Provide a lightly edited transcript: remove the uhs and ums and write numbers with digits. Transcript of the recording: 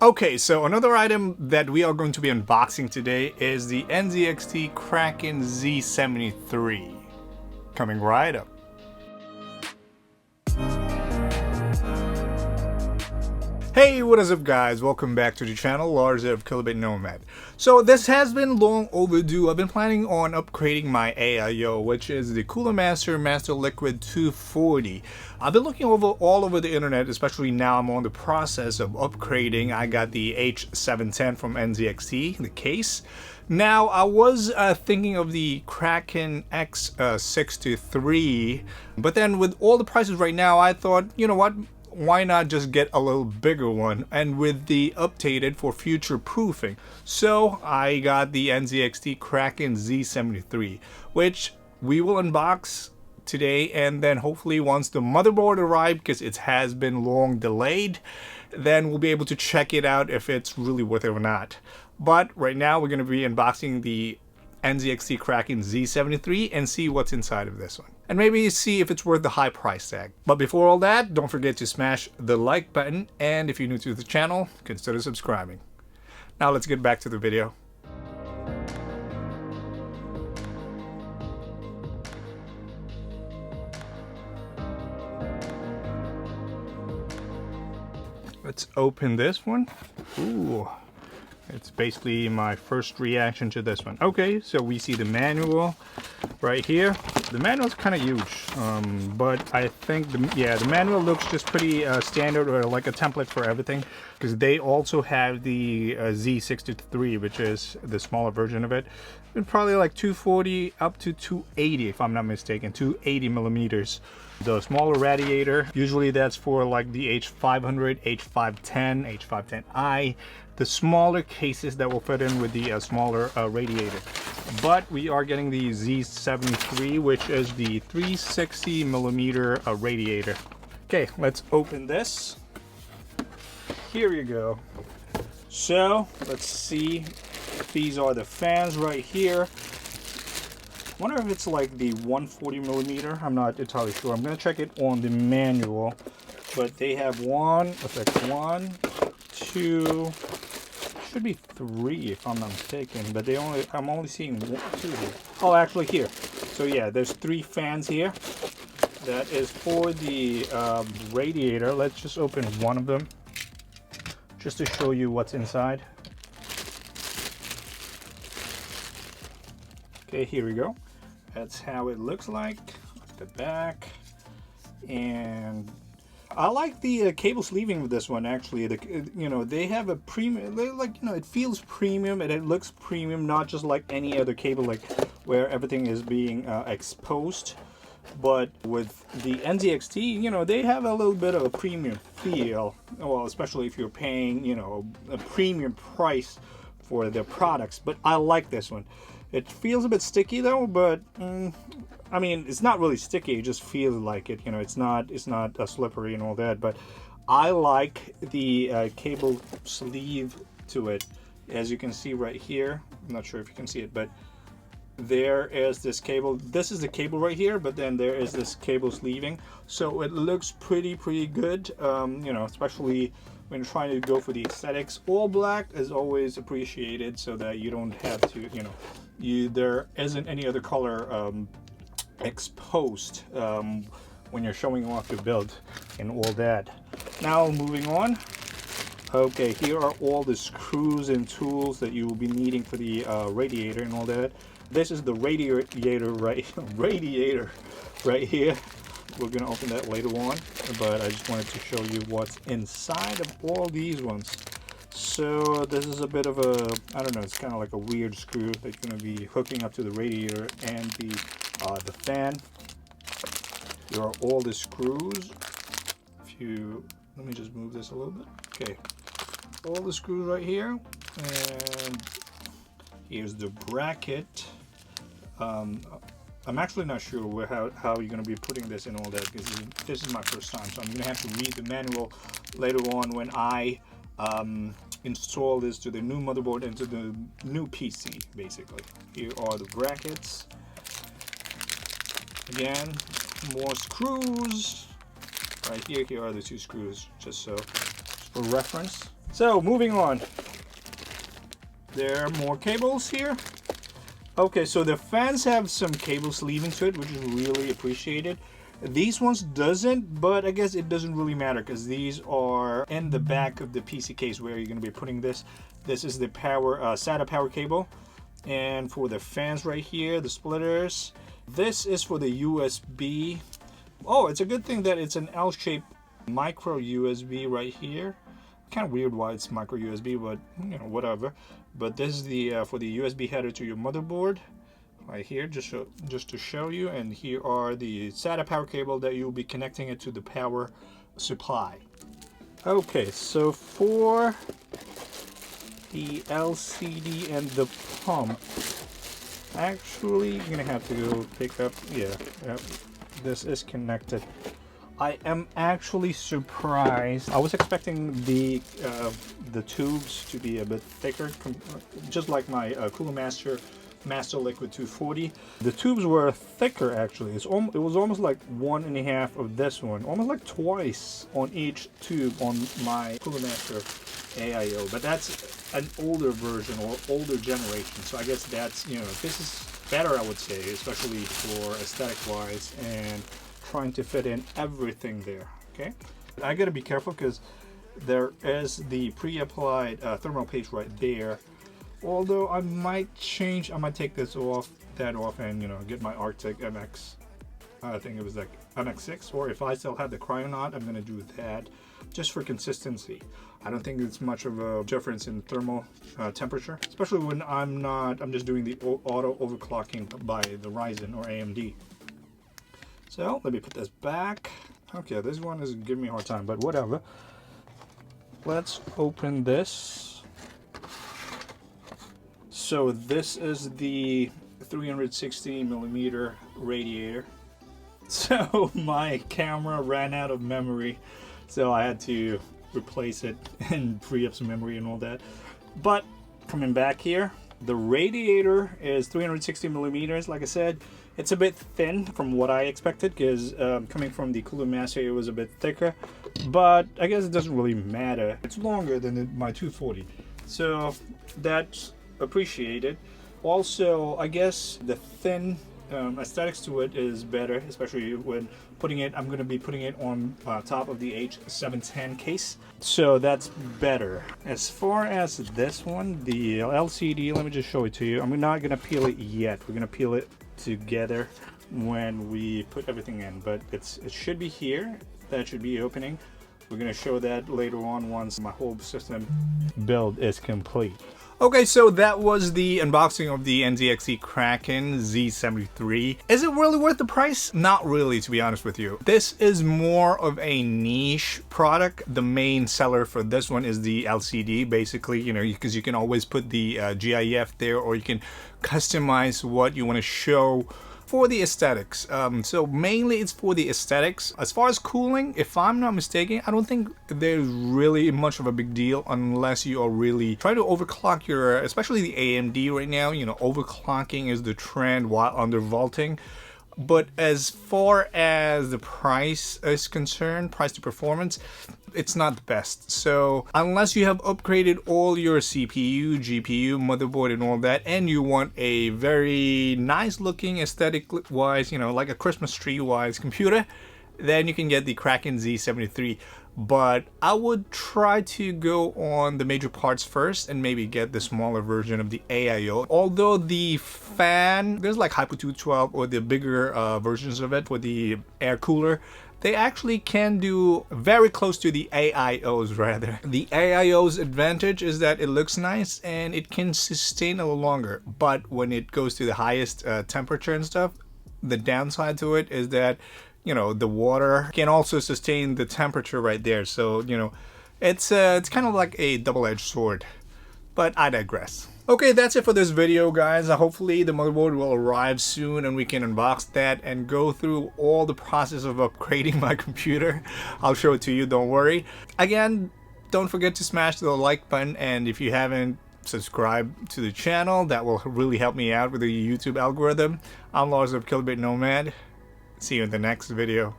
Okay, so another item that we are going to be unboxing today is the NZXT Kraken Z73. Coming right up. Hey, what is up guys? Welcome back to the channel, Lars of Kilobit Nomad. So this has been long overdue. I've been planning on upgrading my AIO, which is the Cooler Master Liquid 240. I've been looking all over the internet, especially now I'm on the process of upgrading. I got the H710 from NZXT, the case. Now I was thinking of the Kraken X623, but then with all the prices right now, I thought, you know what? Why not just get a little bigger one, and with the updated for future proofing. So I got the NZXT Kraken Z73, which we will unbox today, and then hopefully once the motherboard arrives, because it has been long delayed, then we'll be able to check it out if it's really worth it or not. But right now we're going to be unboxing the NZXT Kraken Z73 and see what's inside of this one. And maybe see if it's worth the high price tag. But before all that, don't forget to smash the like button, and if you're new to the channel, consider subscribing. Now let's get back to the video. Let's open this one. Ooh. It's basically my first reaction to this one. Okay, so we see the manual right here. The manual's kind of huge, but I think the manual looks just pretty standard, or like a template for everything, because they also have the Z63, which is the smaller version of it. It's probably like 240 up to 280, if I'm not mistaken, 280 millimeters. The smaller radiator, usually that's for like the H500, H510, H510i, the smaller cases that will fit in with the smaller radiator. But we are getting the Z73, which is the 360 millimeter radiator. Okay, let's open this. Here you go. So let's see. These are the fans right here. I wonder if it's like the 140 millimeter. I'm not entirely sure. I'm gonna check it on the manual. But they have one, two, should be three if I'm not mistaken. But I'm only seeing two here. Oh, actually here. So yeah, there's three fans here. That is for the radiator. Let's just open one of them, just to show you what's inside. Okay, here we go. That's how it looks like, the back. And I like the cable sleeving with this one, actually. They have a premium, it feels premium and it looks premium, not just like any other cable, like where everything is being exposed. But with the NZXT, they have a little bit of a premium feel. Well, especially if you're paying, a premium price for their products. But I like this one. It feels a bit sticky though, but I mean, it's not really sticky. It just feels like it. It's not slippery and all that. But I like the cable sleeve to it, as you can see right here. I'm not sure if you can see it, but there is this cable. This is the cable right here, but then there is this cable sleeving. So it looks pretty good. Especially when you're trying to go for the aesthetics. All black is always appreciated, so that you don't have to, there isn't any other color exposed when you're showing off your build and all that. Now moving on. Okay, here are all the screws and tools that you will be needing for the radiator and all that. This is the radiator right here. We're gonna open that later on, but I just wanted to show you what's inside of all these ones. So this is a bit of a, I don't know, it's kind of like a weird screw that you're going to be hooking up to the radiator and the fan. There are all the screws. Let me just move this a little bit. Okay, all the screws right here, and here's the bracket. I'm actually not sure how you're going to be putting this in all that, because this is my first time, so I'm going to have to read the manual later on when I install this to the new motherboard and to the new PC, basically. Here are the brackets. Again, more screws. Right here are the two screws, just so for reference. So moving on. There are more cables here. Okay, so the fans have some cable sleeving to it, which is really appreciated. These ones doesn't, but I guess it doesn't really matter because these are in the back of the PC case where you're going to be putting this. This is the power SATA power cable, and for the fans right here, the splitters. This is for the USB. Oh, it's a good thing that it's an L-shaped micro USB right here. Kind of weird why it's micro USB, but you know, whatever. But this is the for the USB header to your motherboard. Right here, just to show you, and here are the SATA power cable that you'll be connecting it to the power supply. Okay, so for the LCD and the pump, actually you're gonna have to go pick up. Yeah, this is connected. I am actually surprised. I was expecting the tubes to be a bit thicker, just like my Cooler Master Liquid 240. The tubes were thicker actually. It was almost like 1.5 of this one, almost like twice on each tube on my Cooler Master AIO. But that's an older version or older generation, so I guess that's, you know, this is better, I would say, especially for aesthetic wise and trying to fit in everything there. Okay, I gotta be careful because there is the pre-applied thermal paste right there. Although I might take this off, that off, and you know, get my Arctic MX. I think it was like MX6, or if I still have the Cryonaut, I'm gonna do that just for consistency. I don't think it's much of a difference in thermal temperature, especially when I'm just doing the auto overclocking by the Ryzen or AMD. So let me put this back. Okay, this one is giving me a hard time, but whatever. Let's open this. So this is the 360mm radiator. So my camera ran out of memory, so I had to replace it and free up some memory and all that. But coming back here, the radiator is 360mm. Like I said, it's a bit thin from what I expected because coming from the Cooler Master, it was a bit thicker. But I guess it doesn't really matter. It's longer than my 240, so that's appreciated. Also, I guess the thin aesthetics to it is better, especially when putting it. I'm going to be putting it on top of the H710 case, so that's better. As far as this one, the LCD, let me just show it to you. I'm not going to peel it yet. We're going to peel it together when we put everything in, but it should be here. That should be opening. We're going to show that later on once my whole system build is complete. Okay, so that was the unboxing of the NZXT Kraken Z73. Is it really worth the price? Not really, to be honest with you. This is more of a niche product. The main seller for this one is the LCD, basically, you know, because you can always put the GIF there, or you can customize what you want to show for the aesthetics. So mainly it's for the aesthetics. As far as cooling, if I'm not mistaken, I don't think there's really much of a big deal unless you are really trying to overclock your, especially the AMD right now. You know, overclocking is the trend while undervolting. But as far as the price is concerned, price to performance, it's not the best. So unless you have upgraded all your CPU, GPU, motherboard and all that, and you want a very nice looking aesthetic wise, you know, like a Christmas tree wise computer, then you can get the Kraken Z73. But I would try to go on the major parts first and maybe get the smaller version of the AIO. Although the fan, there's like Hypo 212 or the bigger versions of it for the air cooler, they actually can do very close to the AIOs rather. The AIO's advantage is that it looks nice and it can sustain a little longer. But when it goes to the highest temperature and stuff, the downside to it is that, you know, the water can also sustain the temperature right there. So, you know, it's kind of like a double-edged sword. But I digress. Okay, that's it for this video, guys. Hopefully the motherboard will arrive soon and we can unbox that and go through all the process of upgrading my computer. I'll show it to you, don't worry. Again, don't forget to smash the like button, and if you haven't subscribed to the channel, that will really help me out with the YouTube algorithm. I'm Lars of Kilobit Nomad. See you in the next video.